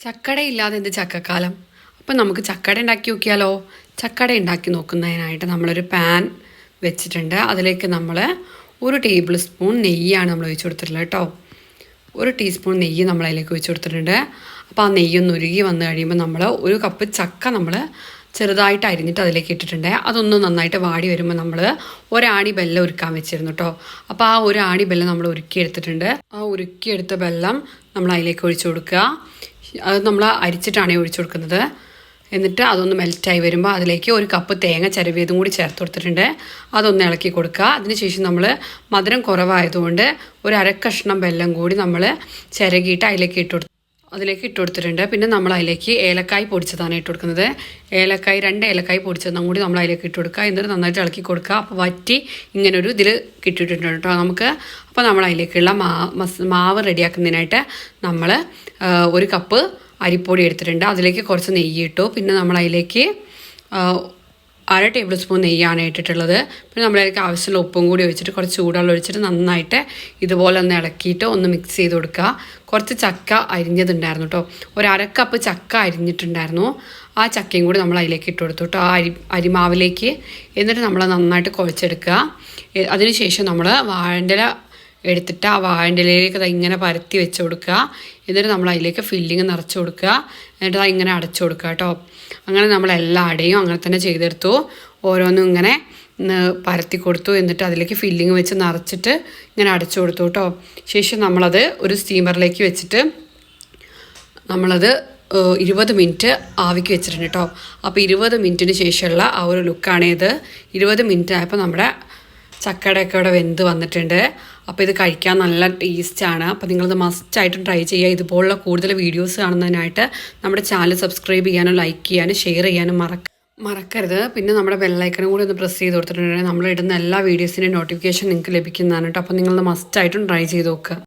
ചക്കട ഇല്ലാതെ എന്ത് ചക്കക്കാലം. അപ്പം നമുക്ക് ചക്കട ഉണ്ടാക്കി നോക്കിയാലോ. ചക്കട ഉണ്ടാക്കി നോക്കുന്നതിനായിട്ട് നമ്മളൊരു പാൻ വെച്ചിട്ടുണ്ട്. അതിലേക്ക് നമ്മൾ 1 ടേബിൾ സ്പൂൺ നെയ്യാണ് നമ്മൾ ഒഴിച്ചു കൊടുത്തിട്ടുള്ളത് കേട്ടോ. 1 ടീസ്പൂൺ നെയ്യ് നമ്മൾ അതിലേക്ക് ഒഴിച്ചു കൊടുത്തിട്ടുണ്ട്. അപ്പോൾ ആ നെയ്യൊന്ന് ഉരുകി വന്നു കഴിയുമ്പോൾ നമ്മൾ 1 കപ്പ് ചക്ക നമ്മൾ ചെറുതായിട്ട് അരിഞ്ഞിട്ട് അതിലേക്ക് ഇട്ടിട്ടുണ്ട്. അതൊന്ന് നന്നായിട്ട് വാടി വരുമ്പോൾ നമ്മൾ ഒരാണി ബെല്ലം ഉരുക്കാൻ വെച്ചിരുന്നു കേട്ടോ. അപ്പോൾ ആ ഒരു ആണി ബെല്ലം നമ്മൾ ഉരുക്കിയെടുത്തിട്ടുണ്ട്. ആ ഉരുക്കിയെടുത്ത ബെല്ലം നമ്മൾ അതിലേക്ക് ഒഴിച്ചു കൊടുക്കുക. അത് നമ്മൾ അരിച്ചിട്ടാണ് ഒഴിച്ചു കൊടുക്കുന്നത്. എന്നിട്ട് അതൊന്ന് മെൽറ്റായി വരുമ്പോൾ അതിലേക്ക് 1 കപ്പ് തേങ്ങ ചിരവിയതും കൂടി ചേർത്ത് കൊടുത്തിട്ടുണ്ട്. അതൊന്ന് ഇളക്കി കൊടുക്കുക. അതിനുശേഷം നമ്മൾ മധുരം കുറവായതുകൊണ്ട് 1/2 കഷ്ണം വെല്ലം കൂടി നമ്മൾ ചിരകിയിട്ട് അതിലേക്ക് ഇട്ട് കൊടുത്തിട്ടുണ്ട്. പിന്നെ നമ്മൾ അതിലേക്ക് ഏലക്കായ് പൊടിച്ചതാണ് ഇട്ട് കൊടുക്കുന്നത്. 2 ഏലക്കായ് പൊടിച്ചതും കൂടി നമ്മൾ അതിലേക്ക് ഇട്ട് കൊടുക്കുക. എന്നിട്ട് നന്നായിട്ട് ഇളക്കി കൊടുക്കുക. അപ്പോൾ വറ്റി ഇങ്ങനൊരു ഇതിൽ കിട്ടിയിട്ടുണ്ട് കേട്ടോ നമുക്ക്. അപ്പോൾ നമ്മൾ അതിലേക്കുള്ള മാവ് റെഡിയാക്കുന്നതിനായിട്ട് നമ്മൾ 1 കപ്പ് അരിപ്പൊടി എടുത്തിട്ടുണ്ട്. അതിലേക്ക് കുറച്ച് നെയ്യ് ഇട്ടു. പിന്നെ നമ്മൾ അതിലേക്ക് 1/2 ടേബിൾ സ്പൂൺ നെയ്യാണ് ഇട്ടിട്ടുള്ളത്. പിന്നെ നമ്മളതിലേക്ക് ആവശ്യമുള്ള ഉപ്പും കൂടി ഒഴിച്ചിട്ട് കുറച്ച് ചൂടുവെള്ളം ഒഴിച്ചിട്ട് നന്നായിട്ട് ഇതുപോലെ ഒന്ന് ഇളക്കിയിട്ട് ഒന്ന് മിക്സ് ചെയ്ത് കൊടുക്കുക. കുറച്ച് ചക്ക അരിഞ്ഞതുണ്ടായിരുന്നു കേട്ടോ. 1/2 കപ്പ് ചക്ക അരിഞ്ഞിട്ടുണ്ടായിരുന്നു. ആ ചക്കയും കൂടി നമ്മൾ അതിലേക്ക് ഇട്ട് കൊടുത്തു കേട്ടോ, ആ അരിമാവിലേക്ക്. എന്നിട്ട് നമ്മൾ നന്നായിട്ട് കുഴച്ചെടുക്കുക. അതിനുശേഷം നമ്മൾ വാഴൻ്റെ എടുത്തിട്ട് ആ വാഴൻ്റെ ഇലയിലേക്ക് ഇങ്ങനെ പരത്തി വെച്ച് കൊടുക്കുക. എന്നിട്ട് നമ്മൾ അതിലേക്ക് ഫില്ലിങ് നിറച്ച് കൊടുക്കുക. എന്നിട്ട് അത് ഇങ്ങനെ അടച്ചു കൊടുക്കുക കേട്ടോ. അങ്ങനെ നമ്മൾ എല്ലാ അടയും അങ്ങനെ തന്നെ ചെയ്തെടുത്തു. ഓരോന്നും ഇങ്ങനെ പരത്തി കൊടുത്തു. എന്നിട്ട് അതിലേക്ക് ഫില്ലിങ് വെച്ച് നിറച്ചിട്ട് ഇങ്ങനെ അടച്ചു കൊടുത്തു കേട്ടോ. ശേഷം നമ്മളത് ഒരു സ്റ്റീമറിലേക്ക് വെച്ചിട്ട് നമ്മളത് 20 മിനിറ്റ് ആവിക്ക് വെച്ചിട്ടുണ്ട് കേട്ടോ. അപ്പോൾ 20 മിനിറ്റിന് ശേഷമുള്ള ആ ഒരു ലുക്കാണേത്. 20 മിനിറ്റ് ആയപ്പോൾ നമ്മുടെ ചക്കടയൊക്കെ ഇവിടെ വെന്ത് വന്നിട്ടുണ്ട്. അപ്പോൾ ഇത് കഴിക്കാൻ നല്ല ടേസ്റ്റാണ്. അപ്പോൾ നിങ്ങളത് മസ്റ്റായിട്ടും ട്രൈ ചെയ്യുക. ഇതുപോലുള്ള കൂടുതൽ വീഡിയോസ് കാണുന്നതിനായിട്ട് നമ്മുടെ ചാനൽ സബ്സ്ക്രൈബ് ചെയ്യാനും ലൈക്ക് ചെയ്യാനും ഷെയർ ചെയ്യാനും മറക്കരുത്. പിന്നെ നമ്മുടെ ബെല്ലൈക്കണും കൂടി ഒന്ന് പ്രസ് ചെയ്ത് കൊടുത്തിട്ടുണ്ടെങ്കിൽ നമ്മളിടുന്ന എല്ലാ വീഡിയോസിൻ്റെയും നോട്ടിഫിക്കേഷൻ നിങ്ങൾക്ക് ലഭിക്കുന്നതാണ് കേട്ടോ. അപ്പോൾ നിങ്ങളത് മസ്റ്റായിട്ടും ട്രൈ ചെയ്ത് നോക്കുക.